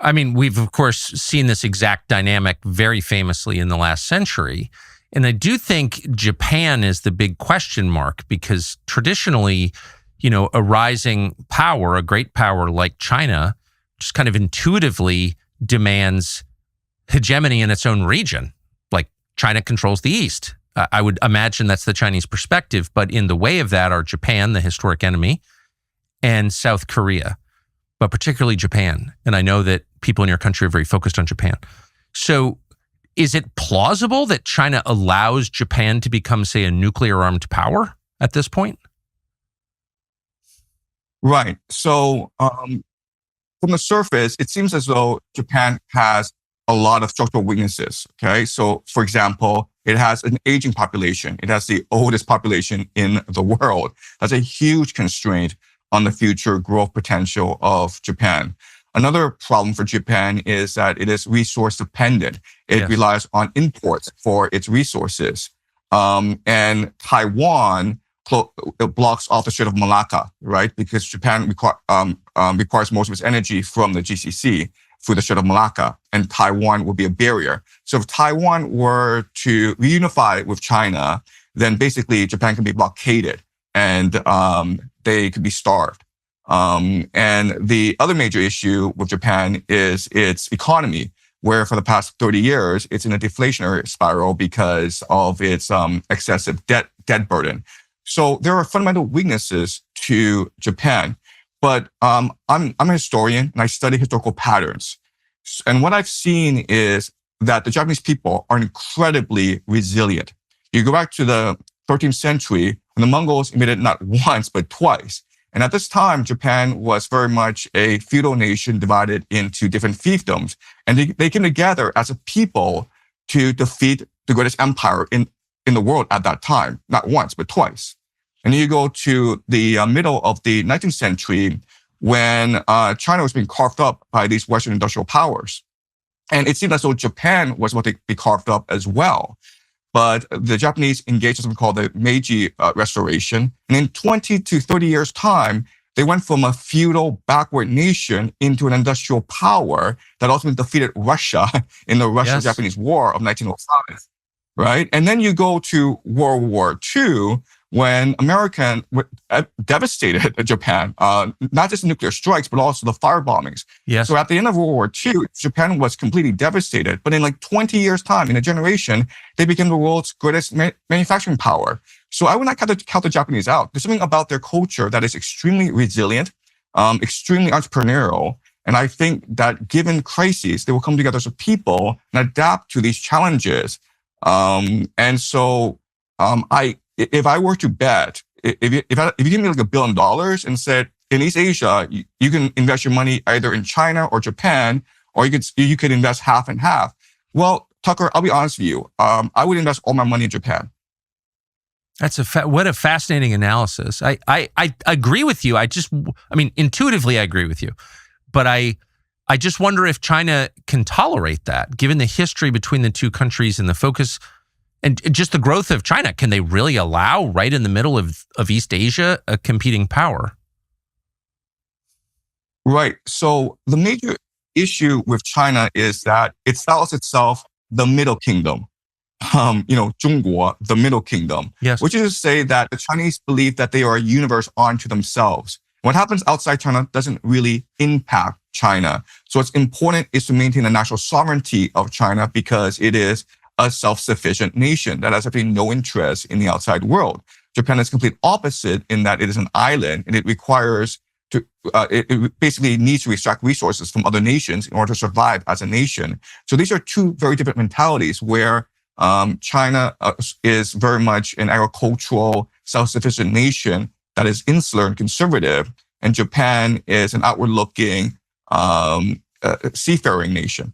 I mean, we've, of course, seen this exact dynamic very famously in the last century. And I do think Japan is the big question mark because traditionally, a rising power, a great power like China, just kind of intuitively demands hegemony in its own region. Like China controls the East. I would imagine that's the Chinese perspective. But in the way of that are Japan, the historic enemy, and South Korea, but particularly Japan. And I know that people in your country are very focused on Japan. So is it plausible that China allows Japan to become, say, a nuclear-armed power at this point? Right. So from the surface, it seems as though Japan has a lot of structural weaknesses. Okay. So, for example, it has an aging population. It has the oldest population in the world. That's a huge constraint on the future growth potential of Japan. Another problem for Japan is that it is resource dependent. It relies on imports for its resources. And Taiwan blocks off the Strait of Malacca, right? Because Japan requires most of its energy from the GCC through the Strait of Malacca, and Taiwan will be a barrier. So if Taiwan were to reunify with China, then basically Japan can be blockaded and they could be starved. And the other major issue with Japan is its economy, where for the past 30 years, it's in a deflationary spiral because of its excessive debt burden. So there are fundamental weaknesses to Japan. But I'm a historian and I study historical patterns. And what I've seen is that the Japanese people are incredibly resilient. You go back to the 13th century when the Mongols invaded not once, but twice. And at this time, Japan was very much a feudal nation divided into different fiefdoms. And they came together as a people to defeat the greatest empire in the world at that time, not once, but twice. And you go to the middle of the 19th century when China was being carved up by these Western industrial powers. And it seemed as though Japan was about to be carved up as well. But the Japanese engaged in something called the Meiji Restoration. And in 20 to 30 years' time, they went from a feudal backward nation into an industrial power that ultimately defeated Russia in the Russo-Japanese War of 1905, right? And then you go to World War II, when America devastated Japan, not just nuclear strikes, but also the fire bombings. Yes. So at the end of World War II, Japan was completely devastated. But in like 20 years' time, in a generation, they became the world's greatest manufacturing power. So I would not count the Japanese out. There's something about their culture that is extremely resilient, extremely entrepreneurial. And I think that given crises, they will come together as a people and adapt to these challenges. If I were to bet, if you give me like $1 billion and said, in East Asia, you can invest your money either in China or Japan, or you could invest half and half. Well, Tucker, I'll be honest with you. I would invest all my money in Japan. That's what a fascinating analysis. I agree with you. Intuitively I agree with you, but I just wonder if China can tolerate that, given the history between the two countries and the focus. And just the growth of China, can they really allow right in the middle of East Asia a competing power? Right. So the major issue with China is that it styles itself the Middle Kingdom, 中国, the Middle Kingdom, yes. Which is to say that the Chinese believe that they are a universe unto themselves. What happens outside China doesn't really impact China. So what's important is to maintain the national sovereignty of China because it is a self-sufficient nation that has absolutely no interest in the outside world. Japan is complete opposite in that it is an island and it requires it basically needs to extract resources from other nations in order to survive as a nation. So these are two very different mentalities where China is very much an agricultural, self-sufficient nation that is insular and conservative, and Japan is an outward-looking, seafaring nation.